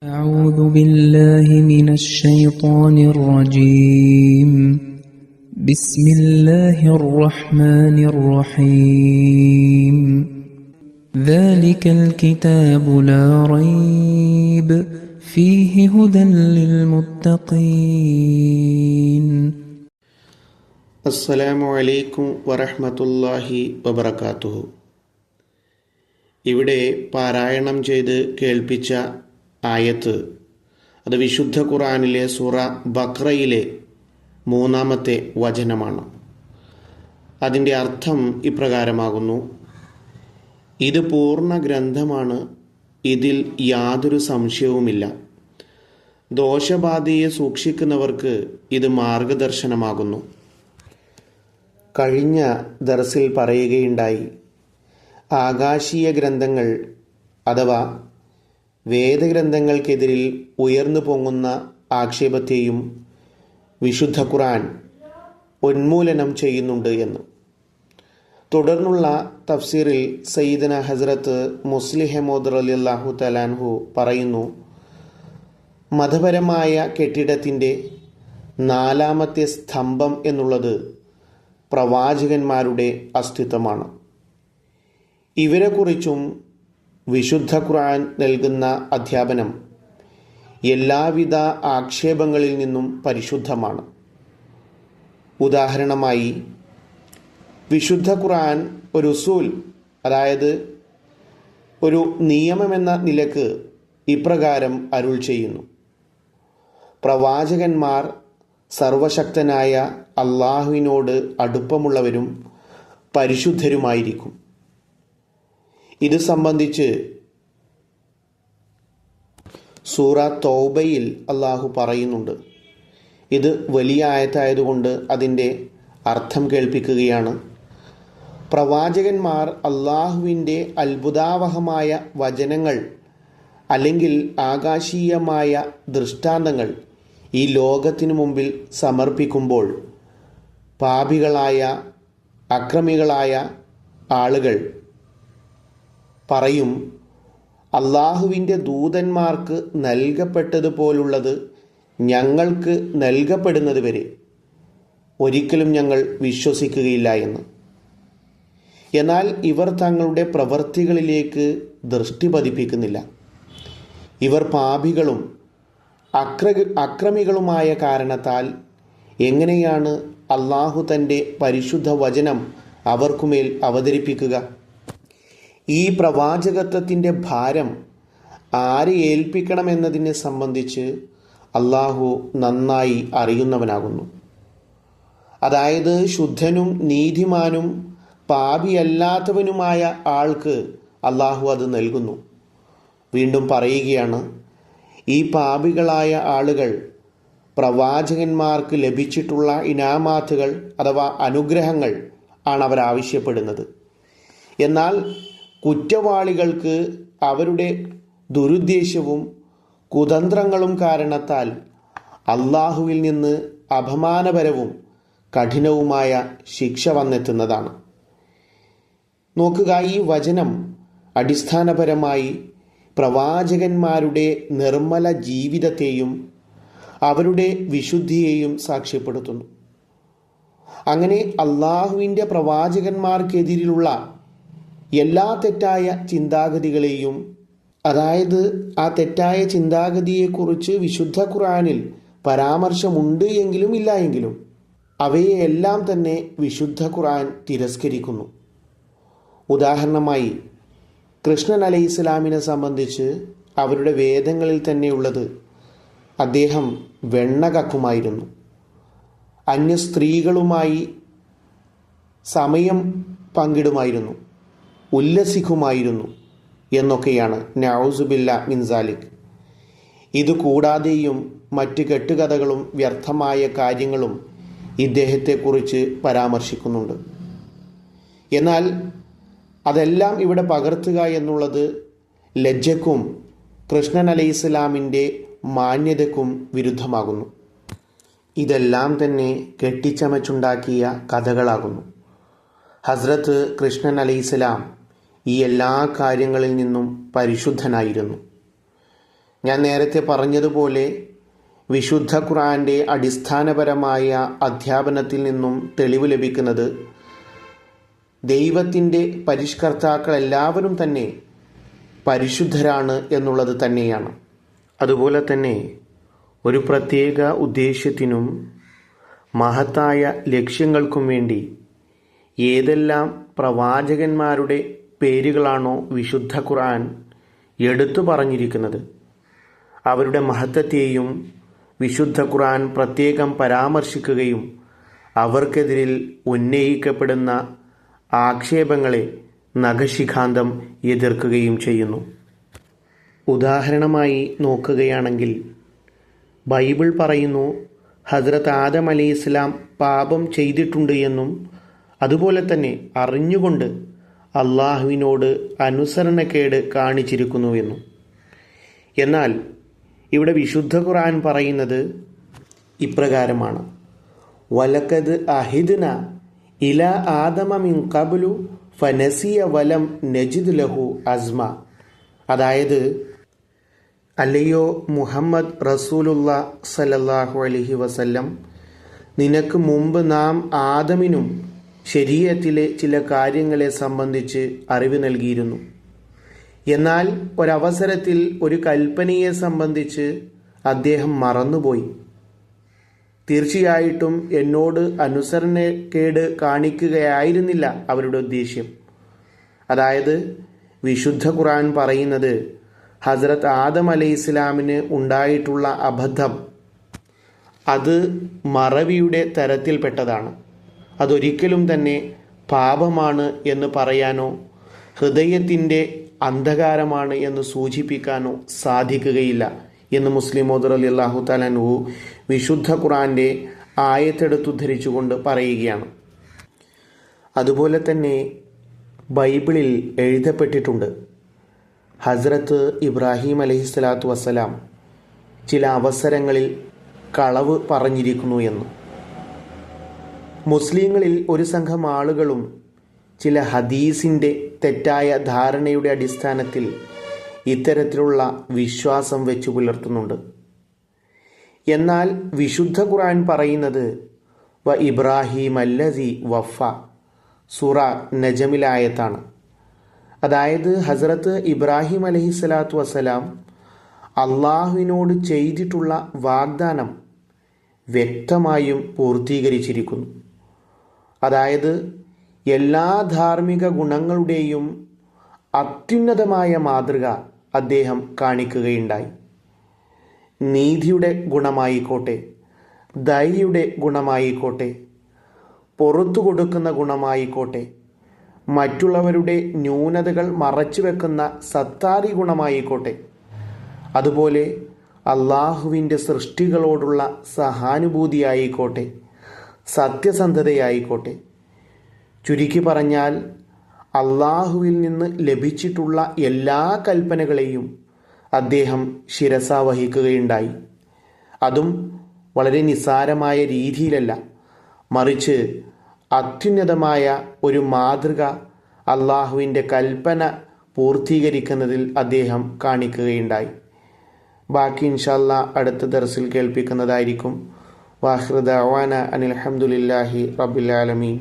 أعوذ بالله من الشيطان الرجيم بسم الله الرحمن الرحيم ذلك الكتاب لا ريب فيه هدى للمتقين അസ്സലാമു അലൈക്കും വറഹ്മത്തുള്ളാഹി വബറകാതുഹു. ഇവിടെ പാരായണം ചെയ്ത് കേൾപ്പിച്ച ആയത്ത് അത് വിശുദ്ധ ഖുർആനിലെ സൂറ ബഖറയിലെ 3-ാമത്തെ വചനമാണ്. അതിൻ്റെ അർത്ഥം ഇപ്രകാരമാകുന്നു: ഇത് പൂർണ്ണ ഗ്രന്ഥമാണ്, ഇതിൽ യാതൊരു സംശയവുമില്ല. ദോഷബാധയെ സൂക്ഷിക്കുന്നവർക്ക് ഇത് മാർഗദർശനമാകുന്നു. കഴിഞ്ഞ ദർസിൽ പറയുകയുണ്ടായി, ആകാശീയ ഗ്രന്ഥങ്ങൾ അഥവാ വേദഗ്രന്ഥങ്ങൾക്കെതിരിൽ ഉയർന്നു പൊങ്ങുന്ന ആക്ഷേപത്തെയും വിശുദ്ധ ഖുർആൻ ഉന്മൂലനം ചെയ്യുന്നുണ്ട് എന്ന്. തുടർന്നുള്ള തഫ്സീറിൽ സയ്യിദന ഹസ്രത്ത് മുസ്ലിഹ് മൗദ് റളിയല്ലാഹു തആല അൻഹു പറയുന്നു, മതപരമായ കെട്ടിടത്തിൻ്റെ 4-ാമത്തെ സ്തംഭം എന്നുള്ളത് പ്രവാചകന്മാരുടെ അസ്തിത്വമാണ്. ഇവരെക്കുറിച്ചും വിശുദ്ധ ഖുർആൻ നൽകുന്ന അധ്യാപനം എല്ലാവിധ ആക്ഷേപങ്ങളിൽ നിന്നും പരിശുദ്ധമാണ്. ഉദാഹരണമായി, വിശുദ്ധ ഖുർആൻ ഒരു ഉസൂൽ, അതായത് ഒരു നിയമമെന്ന നിലക്ക് ഇപ്രകാരം അരുൾ ചെയ്യുന്നു: പ്രവാചകന്മാർ സർവശക്തനായ അള്ളാഹുവിനോട് അടുപ്പമുള്ളവരും പരിശുദ്ധരുമായിരിക്കും. ഇത് സംബന്ധിച്ച് സൂറ തൗബയിൽ അള്ളാഹു പറയുന്നുണ്ട്. ഇത് വലിയ ആയത്തായതുകൊണ്ട് അതിൻ്റെ അർത്ഥം കേൾപ്പിക്കുകയാണ്. പ്രവാചകന്മാർ അള്ളാഹുവിൻ്റെ അത്ഭുതാവഹമായ വചനങ്ങൾ അല്ലെങ്കിൽ ആകാശീയമായ ദൃഷ്ടാന്തങ്ങൾ ഈ ലോകത്തിനു മുമ്പിൽ സമർപ്പിക്കുമ്പോൾ പാപികളായ അക്രമികളായ ആളുകൾ പറയും, അള്ളാഹുവിൻ്റെ ദൂതന്മാർക്ക് നൽകപ്പെട്ടതുപോലുള്ളത് ഞങ്ങൾക്ക് നൽകപ്പെടുന്നത് വരെ ഒരിക്കലും ഞങ്ങൾ വിശ്വസിക്കുകയില്ല എന്ന്. എന്നാൽ ഇവർ തങ്ങളുടെ പ്രവൃത്തികളിലേക്ക് ദൃഷ്ടി പതിപ്പിക്കുന്നില്ല. ഇവർ പാപികളും അക്രമികളുമായ കാരണത്താൽ എങ്ങനെയാണ് അള്ളാഹു തൻ്റെ പരിശുദ്ധ വചനം അവർക്കുമേൽ അവതരിപ്പിക്കുക? ഈ പ്രവാചകത്വത്തിൻ്റെ ഭാരം ആരെ ഏൽപ്പിക്കണമെന്നതിനെ സംബന്ധിച്ച് അള്ളാഹു നന്നായി അറിയുന്നവനാകുന്നു. അതായത് ശുദ്ധനും നീതിമാനും പാപിയല്ലാത്തവനുമായ ആൾക്ക് അള്ളാഹു അത് നൽകുന്നു. വീണ്ടും പറയുകയാണ്, ഈ പാപികളായ ആളുകൾ പ്രവാചകന്മാർക്ക് ലഭിച്ചിട്ടുള്ള ഇനാമാത്തുകൾ അഥവാ അനുഗ്രഹങ്ങൾ ആണ് അവർ ആവശ്യപ്പെടുന്നത്. എന്നാൽ കുറ്റവാളികൾക്ക് അവരുടെ ദുരുദ്ദേശ്യവും കുതന്ത്രങ്ങളും കാരണത്താൽ അള്ളാഹുവിൽ നിന്ന് അപമാനപരവും കഠിനവുമായ ശിക്ഷ വന്നെത്തുന്നതാണ്. നോക്കുക, ഈ വചനം അടിസ്ഥാനപരമായി പ്രവാചകന്മാരുടെ നിർമ്മല ജീവിതത്തെയും അവരുടെ വിശുദ്ധിയെയും സാക്ഷ്യപ്പെടുത്തുന്നു. അങ്ങനെ അള്ളാഹുവിൻ്റെ പ്രവാചകന്മാർക്കെതിരിലുള്ള എല്ലാ തെറ്റായ ചിന്താഗതികളെയും, അതായത് ആ തെറ്റായ ചിന്താഗതിയെക്കുറിച്ച് വിശുദ്ധ ഖുർആനിൽ പരാമർശമുണ്ട് എങ്കിലും ഇല്ല എങ്കിലും അവയെല്ലാം തന്നെ വിശുദ്ധ ഖുർആൻ തിരസ്കരിക്കുന്നു. ഉദാഹരണമായി, കൃഷ്ണൻ അലൈഹിസ്സലാമിനെ സംബന്ധിച്ച് അവരുടെ വേദങ്ങളിൽ തന്നെയുള്ളത് അദ്ദേഹം വെണ്ണ കക്കുമായിരുന്നു, അന്യ സ്ത്രീകളുമായി സമയം പങ്കിടുമായിരുന്നു, ഉല്ലസിക്കുമായിരുന്നു എന്നൊക്കെയാണ്. നഊസുബില്ലാ മിൻ സാലിക്. ഇതുകൂടാതെയും മറ്റ് കെട്ടുകഥകളും വ്യർത്ഥമായ കാര്യങ്ങളും ഇദ്ദേഹത്തെക്കുറിച്ച് പരാമർശിക്കുന്നുണ്ട്. എന്നാൽ അതെല്ലാം ഇവിടെ പകർത്തുക എന്നുള്ളത് ലജ്ജയ്ക്കും കൃഷ്ണൻ അലൈഹിസ്സലാമിൻ്റെ മാന്യതയ്ക്കും വിരുദ്ധമാകുന്നു. ഇതെല്ലാം തന്നെ കെട്ടിച്ചമച്ചുണ്ടാക്കിയ കഥകളാകുന്നു. ഹസ്രത്ത് കൃഷ്ണൻ അലൈഹിസ്സലാം ഈ എല്ലാ കാര്യങ്ങളിൽ നിന്നും പരിശുദ്ധനായിരുന്നു. ഞാൻ നേരത്തെ പറഞ്ഞതുപോലെ വിശുദ്ധ ഖുർആൻ്റെ അടിസ്ഥാനപരമായ അധ്യാപനത്തിൽ നിന്നും തെളിവ് ലഭിക്കുന്നത് ദൈവത്തിൻ്റെ പരിഷ്കർത്താക്കളെല്ലാവരും തന്നെ പരിശുദ്ധരാണ് എന്നുള്ളത് തന്നെയാണ്. അതുപോലെ തന്നെ ഒരു പ്രത്യേക ഉദ്ദേശ്യത്തിനും മഹത്തായ ലക്ഷ്യങ്ങൾക്കും വേണ്ടി ഏതെല്ലാം പ്രവാചകന്മാരുടെ പേരുകളാണോ വിശുദ്ധ ഖുർആൻ എടുത്തു പറഞ്ഞിരിക്കുന്നത്, അവരുടെ മഹത്വത്തെയും വിശുദ്ധ ഖുർആൻ പ്രത്യേകം പരാമർശിക്കുകയും അവർക്കെതിരിൽ ഉന്നയിക്കപ്പെടുന്ന ആക്ഷേപങ്ങളെ നഖശിഖാന്തം എതിർക്കുകയും ചെയ്യുന്നു. ഉദാഹരണമായി നോക്കുകയാണെങ്കിൽ ബൈബിൾ പറയുന്നു ഹസ്രത്ത് ആദം അലൈഹിസ്സലാം പാപം ചെയ്തിട്ടുണ്ട് എന്നും അതുപോലെ തന്നെ അറിഞ്ഞുകൊണ്ട് അള്ളാഹുവിനോട് അനുസരണക്കേട് കാണിച്ചിരിക്കുന്നുവെന്നും. എന്നാൽ ഇവിടെ വിശുദ്ധ ഖുർആൻ പറയുന്നത് ഇപ്രകാരമാണ്: വലഖദ് അഹിദ്ന ഇല ആദമ മിൻ ഖബ്ലു ഫനസിയ വലം നജിദ് ലഹു അസ്മ. അതായത്, അല്ലയോ മുഹമ്മദ് റസൂലുള്ളാ സല്ലല്ലാഹു അലൈഹി വസല്ലം, നിനക്ക് മുമ്പ് നാം ആദമിനും ശരീഅത്തിലെ ചില കാര്യങ്ങളെ സംബന്ധിച്ച് അറിവ് നൽകിയിരുന്നു. എന്നാൽ ഒരവസരത്തിൽ ഒരു കൽപ്പനയെ സംബന്ധിച്ച് അദ്ദേഹം മറന്നുപോയി. തീർച്ചയായിട്ടും എന്നോട് അനുസരണക്കേട് കാണിക്കുകയായിരുന്നില്ല അവരുടെ ഉദ്ദേശ്യം. അതായത്, വിശുദ്ധ ഖുർആൻ പറയുന്നത് ഹസ്രത്ത് ആദം അലൈഹിസ്സലാമിന് ഉണ്ടായിട്ടുള്ള അബദ്ധം അത് മറവിയുടെ തരത്തിൽപ്പെട്ടതാണ്. അതൊരിക്കലും തന്നെ പാപമാണ് എന്ന് പറയാനോ ഹൃദയത്തിൻ്റെ അന്ധകാരമാണ് എന്ന് സൂചിപ്പിക്കാനോ സാധിക്കുകയില്ല എന്ന് മുസ്ലിം മൗദ് റളിയല്ലാഹു തആല അൻഹു വിശുദ്ധ ഖുർആൻ്റെ ആയത്തെടുത്തുദ്ധരിച്ചുകൊണ്ട് പറയുകയാണ്. അതുപോലെ തന്നെ ബൈബിളിൽ എഴുതപ്പെട്ടിട്ടുണ്ട് ഹസ്രത്ത് ഇബ്രാഹിം അലൈഹിസ്സലാത്തു വസ്സലാം ചില അവസരങ്ങളിൽ കളവ് പറഞ്ഞിരിക്കുന്നു എന്ന്. മുസ്ലിങ്ങളിൽ ഒരു സംഘം ആളുകളും ചില ഹദീസിൻ്റെ തെറ്റായ ധാരണയുടെ അടിസ്ഥാനത്തിൽ ഇത്തരത്തിലുള്ള വിശ്വാസം വെച്ചു പുലർത്തുന്നുണ്ട്. എന്നാൽ വിശുദ്ധ ഖുർആൻ പറയുന്നത് വ ഇബ്രാഹിം അല്ലസി വഫ, സൂറ നജമിലായത്താണ്. അതായത് ഹസ്രത്ത് ഇബ്രാഹിം അലൈഹിസ്സലാത്തു വസ്സലാം അള്ളാഹുവിനോട് ചെയ്തിട്ടുള്ള വാഗ്ദാനം വ്യക്തമായും പൂർത്തീകരിച്ചിരിക്കുന്നു. അതായത് എല്ലാ ധാർമ്മിക ഗുണങ്ങളുടെയും അത്യുന്നതമായ മാതൃക അദ്ദേഹം കാണിക്കുകയുണ്ടായി. നീതിയുടെ ഗുണമായിക്കോട്ടെ, ദയയുടെ ഗുണമായിക്കോട്ടെ, പുറത്തു കൊടുക്കുന്ന ഗുണമായിക്കോട്ടെ, മറ്റുള്ളവരുടെ ന്യൂനതകൾ മറച്ചു വെക്കുന്ന സത്താറി ഗുണമായിക്കോട്ടെ, അതുപോലെ അള്ളാഹുവിൻ്റെ സൃഷ്ടികളോടുള്ള സഹാനുഭൂതിയായിക്കോട്ടെ, സത്യസന്ധതയായിക്കോട്ടെ, ചുരുക്കി പറഞ്ഞാൽ അള്ളാഹുവിൽ നിന്ന് ലഭിച്ചിട്ടുള്ള എല്ലാ കൽപ്പനകളെയും അദ്ദേഹം ശിരസാ വഹിക്കുകയുണ്ടായി. അതും വളരെ നിസ്സാരമായ രീതിയിലല്ല, മറിച്ച് അത്യുന്നതമായ ഒരു മാതൃക അള്ളാഹുവിൻ്റെ കൽപ്പന പൂർത്തീകരിക്കുന്നതിൽ അദ്ദേഹം കാണിക്കുകയുണ്ടായി. ബാക്കി ഇൻഷാ അല്ലാഹ് അടുത്ത ദർസിൽ കേൾപ്പിക്കുന്നതായിരിക്കും. വാഖിറു ദഅവാന അനിൽ ഹംദുലില്ലാഹി റബ്ബിൽ ആലമീൻ.